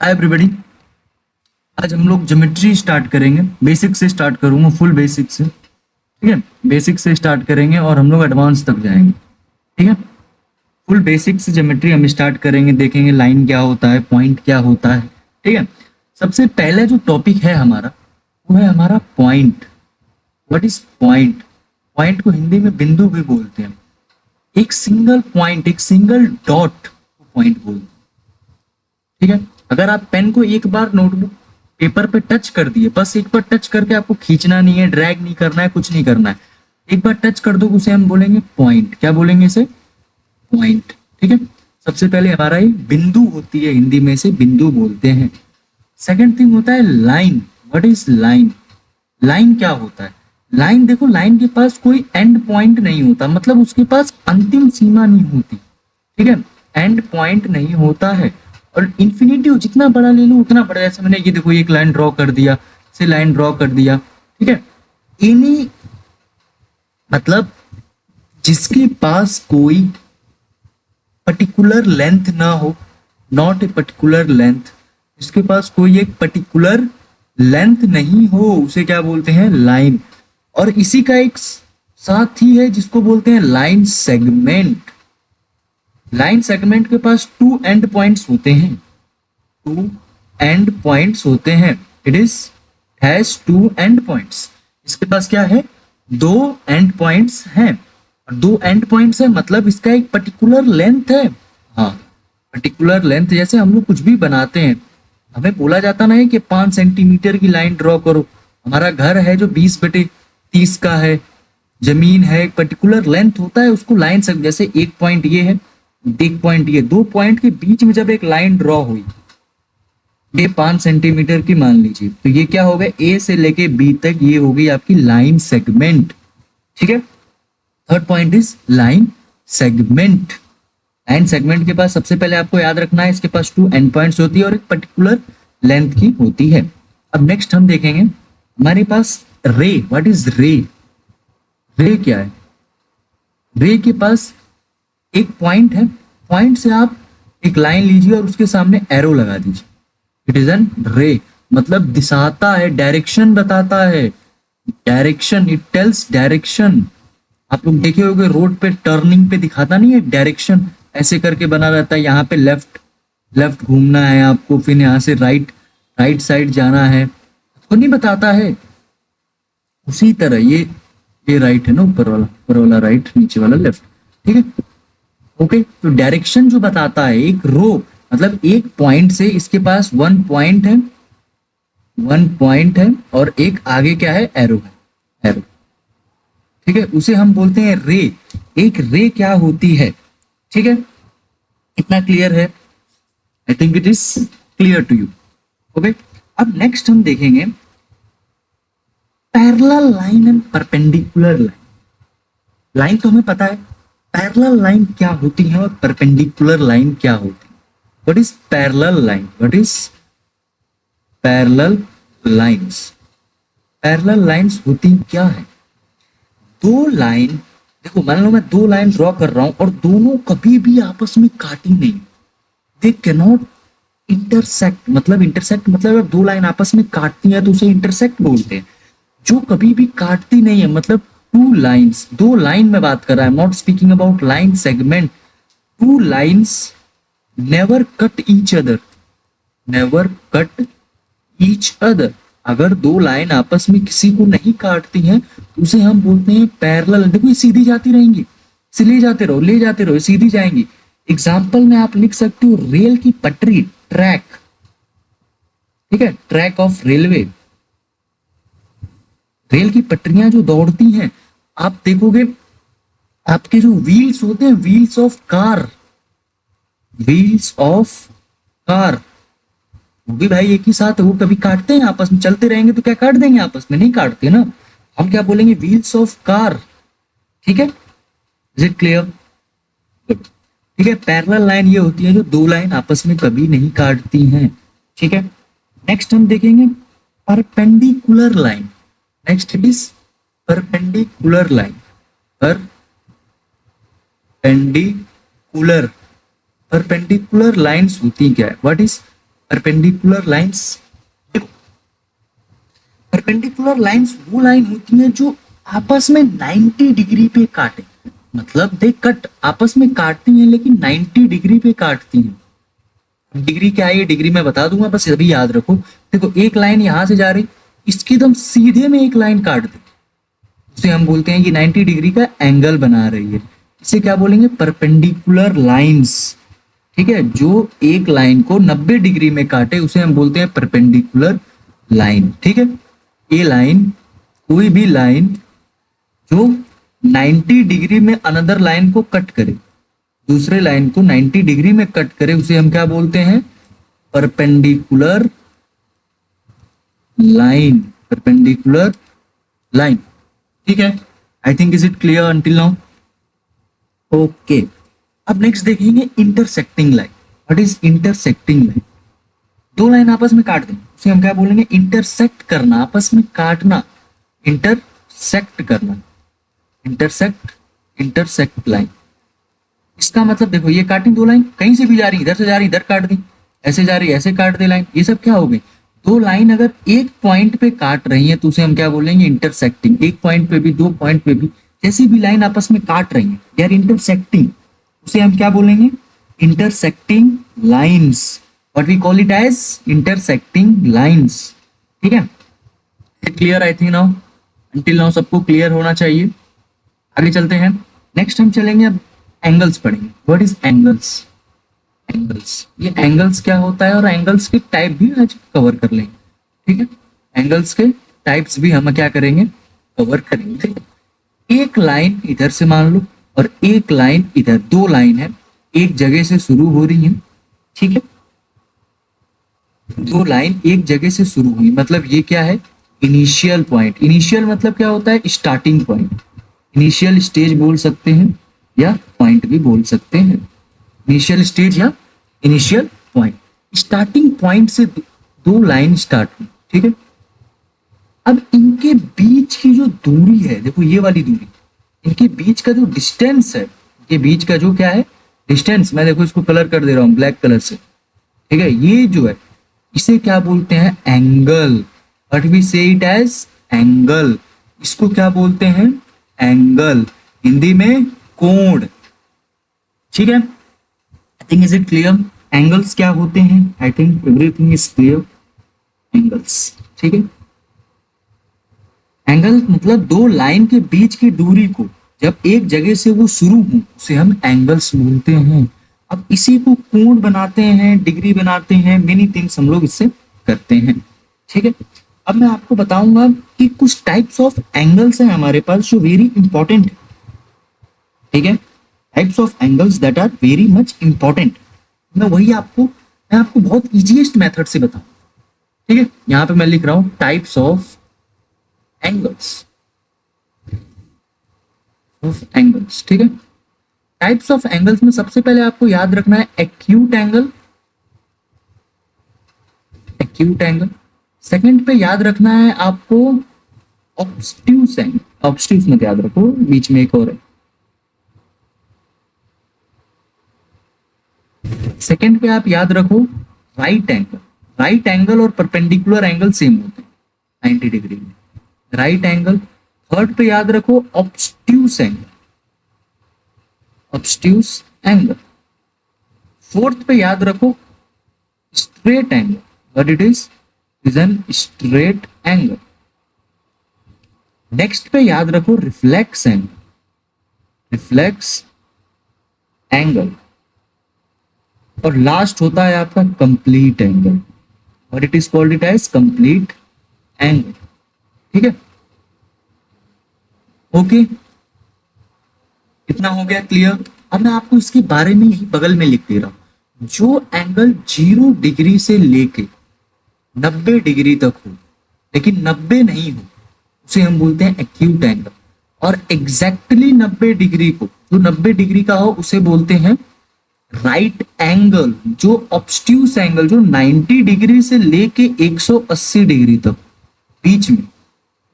Hi everybody. आज हम लोग ज्योमेट्री स्टार्ट करेंगे। बेसिक से स्टार्ट करूंगा, फुल बेसिक से। ठीक है, बेसिक से स्टार्ट करेंगे और हम लोग एडवांस तक जाएंगे। ठीक है, फुल बेसिक से ज्योमेट्री हम स्टार्ट करेंगे, देखेंगे लाइन क्या होता है, पॉइंट क्या होता है। ठीक है, सबसे पहले जो टॉपिक है हमारा वो है हमारा point. What is point? Point को हिंदी में बिंदु भी बोलते हैं। एक सिंगल पॉइंट, एक सिंगल डॉट को पॉइंट बोलते हैं। ठीक है, अगर आप पेन को एक बार नोटबुक पेपर पे टच कर दिए, बस एक बार टच करके आपको खींचना नहीं है, ड्रैग नहीं करना है, कुछ नहीं करना है, एक बार टच कर दो, उसे हम बोलेंगे पॉइंट। क्या बोलेंगे इसे? पॉइंट। ठीक है, सबसे पहले हमारा ये बिंदु होती है, हिंदी में से बिंदु बोलते हैं। सेकंड थिंग होता है line. What is line? Line क्या होता है? लाइन, देखो, लाइन के पास कोई एंड पॉइंट नहीं होता, मतलब उसके पास अंतिम सीमा नहीं होती। ठीक है, एंड पॉइंट नहीं होता है। और इन्फिनिटिव जितना बड़ा ले लो उतना बड़ा। जैसे मैंने ये देखो एक लाइन ड्रॉ कर दिया, से लाइन ड्रॉ कर दिया। ठीक है, एनी मतलब जिसके पास कोई पर्टिकुलर लेंथ ना हो, नॉट ए पर्टिकुलर लेंथ, जिसके पास कोई एक पर्टिकुलर लेंथ नहीं हो, उसे क्या बोलते हैं? लाइन। और इसी का एक साथ ही है जिसको बोलते हैं लाइन सेगमेंट। लाइन सेगमेंट के पास टू एंड पॉइंट्स होते हैं, टू एंड पॉइंट्स होते हैं। It is has two end points. इसके पास क्या है? दो एंड पॉइंट्स हैं। और दो एंड पॉइंट्स है मतलब इसका एक पर्टिकुलर लेंथ है। हाँ, पर्टिकुलर लेंथ। जैसे हम लोग कुछ भी बनाते हैं, हमें बोला जाता ना है कि 5 सेंटीमीटर की लाइन ड्रॉ करो। हमारा घर है जो 20/30 का है, जमीन है, एक पर्टिकुलर लेंथ होता है, उसको लाइन से, जैसे एक पॉइंट ये है, एक पॉइंट ये, दो पॉइंट के बीच में जब एक लाइन ड्रॉ हुई, ये 5 सेंटीमीटर की मान लीजिए, तो ये क्या हो गया? ए से लेके बी तक ये हो गई आपकी लाइन सेगमेंट। ठीक है, third point is line segment. Line segment के पास सबसे पहले आपको याद रखना है, इसके पास टू एंड पॉइंट्स होती है और एक पर्टिकुलर लेंथ की होती है। अब नेक्स्ट हम देखेंगे हमारे पास रे। व्हाट इज रे? रे क्या है? रे के पास एक पॉइंट है, पॉइंट से आप एक लाइन लीजिए और उसके सामने एरो लगा दीजिए। इट इज एन रे, मतलब दिशाता है, डायरेक्शन बताता है। Direction, it tells direction. आप लोग देखे होंगे रोड पे टर्निंग पे दिखाता नहीं है डायरेक्शन, ऐसे करके बना रहता है। यहाँ पे लेफ्ट लेफ्ट घूमना है आपको, फिर यहाँ से राइट राइट साइड जाना है, तो नहीं बताता है। उसी तरह ये राइट है ना, ऊपर वाला राइट, नीचे वाला लेफ्ट। ठीक है, ओके। तो डायरेक्शन जो बताता है, एक रो मतलब एक पॉइंट से इसके पास वन पॉइंट है, वन पॉइंट है, और एक आगे क्या है? एरो है, एरो। ठीक है, उसे हम बोलते हैं रे। एक रे क्या होती है? ठीक है, इतना क्लियर है? I think it is clear to you. Okay, अब नेक्स्ट हम देखेंगे parallel line and perpendicular line. Line तो हमें पता है, पैरेलल लाइन क्या होती है और परपेंडिकुलर लाइन क्या होती है। What is parallel line? What is parallel lines? Parallel lines होती क्या है? दो लाइन, देखो मान लो मैं दो लाइन ड्रॉ कर रहा हूं और दोनों कभी भी आपस में काटी नहीं, दे कैन नॉट इंटरसेक्ट। मतलब इंटरसेक्ट मतलब अगर दो लाइन आपस में काटती है तो उसे इंटरसेक्ट बोलते हैं। जो कभी भी काटती नहीं है, मतलब टू लाइन्स, दो लाइन में बात कर रहा है, not speaking about line segment. Two lines never cut each other, never cut each other. अगर दो लाइन आपस में किसी को नहीं काटती हैं तो उसे हम बोलते हैं पैरेलल। देखो ये सीधी जाती रहेंगी, इसे ले जाते रहो, ले जाते रहो, सीधी जाएंगी। एग्जाम्पल में आप लिख सकते हो रेल की पटरी, ट्रैक। ठीक है, ट्रैक ऑफ रेलवे। रेल की पटरियां जो दौड़ती हैं, आप देखोगे आपके जो व्हील्स होते हैं, wheels of car, wheels of car, वो भी भाई एक ही साथ है, वो कभी काटते हैं आपस में? चलते रहेंगे तो क्या काट देंगे आपस में? नहीं काटते ना। हम क्या बोलेंगे? Wheels of car. ठीक है, इज इट क्लियर? ठीक है, पैरेलल लाइन ये होती है जो दो लाइन आपस में कभी नहीं काटती हैं। ठीक है, नेक्स्ट हम देखेंगे perpendicular line. Next it is perpendicular line. Perpendicular, perpendicular lines होती क्या है? व्हाट इज परपेंडिकुलर लाइंस, देखो परपेंडिकुलर लाइंस वो लाइन होती है जो आपस में 90 डिग्री पे काटे, मतलब दे कट, आपस में काटती हैं लेकिन 90 डिग्री पे काटती हैं। डिग्री क्या है ये डिग्री मैं बता दूंगा, बस अभी याद रखो। देखो एक लाइन यहां से जा रही, इसकी एकदम सीधे में एक लाइन काट दी, उसे हम बोलते हैं कि 90 डिग्री का एंगल बना रही है। इसे क्या बोलेंगे? Perpendicular lines. ठीक है, जो एक लाइन को 90 डिग्री में काटे उसे हम बोलते हैं परपेंडिकुलर लाइन। ठीक है, ये लाइन, कोई भी लाइन जो 90 डिग्री में अनदर लाइन को कट करे, दूसरे लाइन को 90 डिग्री में कट करे, उसे हम क्या बोलते हैं? Perpendicular line. Perpendicular line. ठीक है, I think is it clear until now? Okay, अब नेक्स्ट देखेंगे intersecting line. What is intersecting line? दो लाइन आपस में काट दें उसे हम क्या बोलेंगे? इंटरसेक्ट करना, आपस में काटना, इंटरसेक्ट करना, इंटरसेक्ट, इंटरसेक्ट लाइन। इसका मतलब देखो ये काटी दो लाइन, कहीं से भी जा रही, इधर से जा रही इधर काट दी, ऐसे जा रही ऐसे काट दे लाइन, ये सब क्या हो गई? दो लाइन अगर एक पॉइंट पे काट रही है तो उसे हम क्या बोलेंगे? इंटरसेक्टिंग। एक पॉइंट पे भी, दो पॉइंट पे भी, जैसी भी लाइन आपस में काट रही है दे आर इंटरसेक्टिंग, उसे हम क्या बोलेंगे? Intersecting lines. What we call it as? Intersecting lines. ठीक है, clear I think now? Until now सबको क्लियर होना चाहिए। आगे चलते हैं, नेक्स्ट हम चलेंगे अब एंगल्स पढ़ेंगे। What is angles? एंगल्स, ये एंगल्स क्या होता है और एंगल्स के टाइप भी आज कवर कर लेंगे। ठीक है, एंगल्स के टाइप्स भी हम क्या करेंगे? कवर करेंगे। एक लाइन इधर से मान लो और एक लाइन इधर, दो लाइन है, एक जगह से शुरू हो रही है। ठीक है, दो लाइन एक जगह से शुरू हुई, मतलब ये क्या है? Initial point. इनिशियल मतलब क्या होता है? Starting point. इनिशियल स्टेज बोल सकते हैं या पॉइंट भी बोल सकते हैं। इनिशियल स्टेज या इनिशियल पॉइंट। स्टार्टिंग पॉइंट से दो लाइन स्टार्ट हुई। ठीक है, अब इनके बीच की जो दूरी है, देखो ये वाली दूरी, इनके बीच का जो डिस्टेंस है, इनके बीच का जो क्या है? डिस्टेंस। मैं देखो इसको कलर कर दे रहा हूं ब्लैक कलर से। ठीक है, ये जो है इसे क्या बोलते हैं? एंगल। बट वी से इट एज एंगल। इसको क्या बोलते हैं? एंगल। हिंदी में कोण। ठीक है, I think is it clear? Angles क्या होते हैं? I think everything is clear. Angles, ठीक है, एंगल मतलब दो लाइन के बीच की दूरी को जब एक जगह से वो शुरू हो उसे हम एंगल्स बोलते हैं। अब इसी को कोण बनाते हैं, डिग्री बनाते हैं, मेनी थिंग्स हम लोग इससे करते हैं। ठीक है, अब मैं आपको बताऊंगा कि कुछ टाइप्स ऑफ एंगल्स हैं हमारे पास जो वेरी इंपॉर्टेंट है। ठीक है, types of angles that are very much important. मैं आपको बहुत इजीएस्ट मेथड से बताऊं। ठीक है, यहां पे मैं लिख रहा हूं types of angles, of angles. ठीक है, टाइप्स ऑफ एंगल्स में सबसे पहले आपको याद रखना है acute angle, acute angle. Second पे याद रखना है आपको ऑब्स्ट्यूस एंगल, ऑब्स्ट्यूस मत याद रखो, बीच में एक और है। सेकंड पे आप याद रखो राइट एंगल। राइट एंगल और परपेंडिकुलर एंगल सेम होते हैं 90 डिग्री में, राइट एंगल। थर्ड पे याद रखो obtuse angle, obtuse angle. Fourth पे याद रखो straight angle, what it is an straight angle. Next पे याद रखो रिफ्लेक्स एंगल, रिफ्लेक्स एंगल। और लास्ट होता है आपका complete angle, what it is called it as complete angle. ठीक है, ओके, इतना हो गया क्लियर। अब मैं आपको इसके बारे में ही बगल में लिख दे रहा हूं। जो एंगल 0 डिग्री से लेके 90 डिग्री तक हो लेकिन 90 नहीं हो उसे हम बोलते हैं एक्यूट एंगल। और एग्जैक्टली 90 डिग्री को, जो 90 डिग्री का हो उसे बोलते हैं राइट एंगल। जो ऑब्स्ट्यूस एंगल जो 90 डिग्री से लेके 180 डिग्री तक बीच में,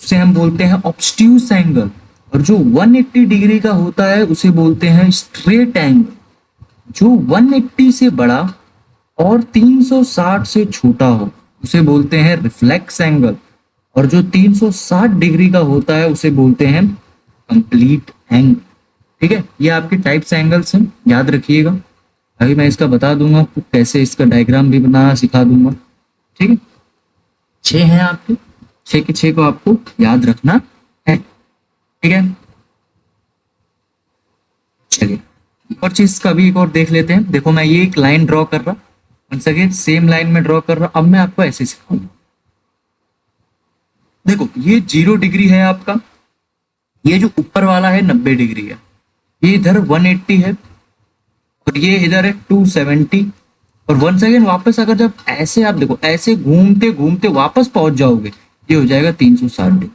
उसे हम बोलते हैं ऑब्स्ट्यूस एंगल। और जो 180 डिग्री का होता है उसे बोलते हैं स्ट्रेट एंगल। जो 180 से बड़ा और 360 से छोटा हो उसे बोलते हैं रिफ्लेक्स एंगल, और जो 360 डिग्री का होता है उसे बोलते हैं कंप्लीट एंगल। ठीक है, ये आपके टाइप्स एंगल्स हैं, याद रखिएगा। अभी मैं इसका बता दूंगा आपको, कैसे इसका डायग्राम भी बनाना सिखा दूंगा। ठीक है, 6 हैं आपके, 6 के 6 को आपको याद रखना है। ठीक है, चलिए एक और चीज का भी एक और देख लेते हैं। देखो मैं ये एक लाइन ड्रॉ कर रहा, वंस अगेन सेम लाइन में ड्रॉ कर रहा। अब मैं आपको ऐसे सिखाऊंगा। देखो ये 0 डिग्री है आपका, ये जो ऊपर वाला है 90 डिग्री है, ये इधर 180 है, और ये इधर है 270। और वंस अगेन वापस अगर जब ऐसे आप देखो, ऐसे घूमते घूमते वापस पहुंच जाओगे, ये हो जाएगा 360 डिग्री।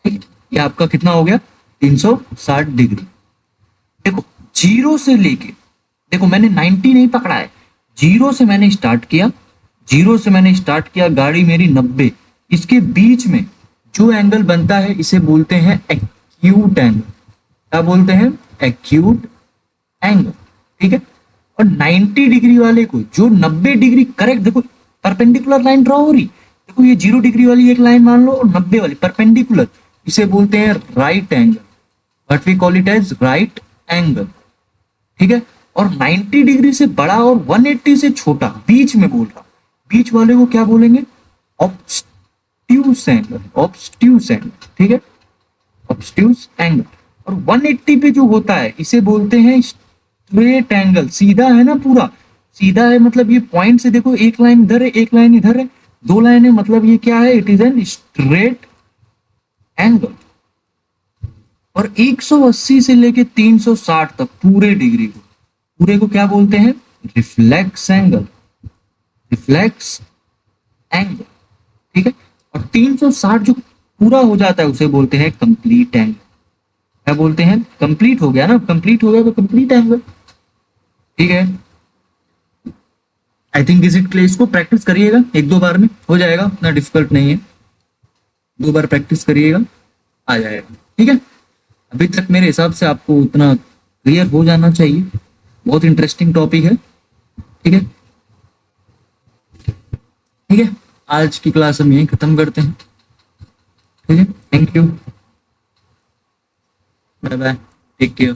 ठीक है, ये आपका कितना हो गया, 360 डिग्री। देखो जीरो से लेके, देखो मैंने 90 नहीं पकड़ा है, जीरो से मैंने स्टार्ट किया, जीरो से मैंने स्टार्ट किया, गाड़ी मेरी 90, इसके बीच में जो एंगल बनता है इसे बोलते हैं एक्यूट एंगल। क्या बोलते हैं, एक्यूट एंगल। ठीक है, और 90 डिग्री वाले को, जो 90 डिग्री करेक्ट, देखो परपेंडिकुलर लाइन ड्रॉ हो रही, देखो ये 0 डिग्री वाली एक लाइन मान लो और 90 वाली परपेंडिकुलर, इसे बोलते हैं right angle. What we call it as right angle. ठीक है, और 90 डिग्री से बड़ा और 180 से छोटा, बीच में बोल रहा, बीच वाले को क्या बोलेंगे, ऑब्स्ट्यूस एंगल, ऑब्स्ट्यूस एंगल। ठीक है, ऑब्स्ट्यूस एंगल। और 180 पे जो होता है इसे बोलते हैं स्ट्रेट एंगल। सीधा है ना, पूरा सीधा है, मतलब ये पॉइंट से देखो, एक लाइन इधर है, एक लाइन इधर है, 2 लाइन है, मतलब ये क्या है, it is an straight angle. और 180 से लेके 360 तक पूरे डिग्री को, पूरे को क्या बोलते हैं, रिफ्लेक्स एंगल, रिफ्लेक्स एंगल। ठीक है, और 360 जो पूरा हो जाता है उसे बोलते हैं कंप्लीट एंगल। क्या बोलते हैं, कंप्लीट हो गया ना, कंप्लीट हो गया तो कंप्लीट एंगल। ठीक है, आई थिंक इस क्लेस को प्रैक्टिस करिएगा, 1-2 बार में हो जाएगा, उतना डिफिकल्ट नहीं है, 2 बार प्रैक्टिस करिएगा, आ जाएगा। ठीक है, अभी तक मेरे हिसाब से आपको उतना क्लियर हो जाना चाहिए, बहुत इंटरेस्टिंग टॉपिक है। ठीक है, ठीक है, आज की क्लास हम यहीं खत्म करते हैं। ठीक है, thank you, bye bye, take care.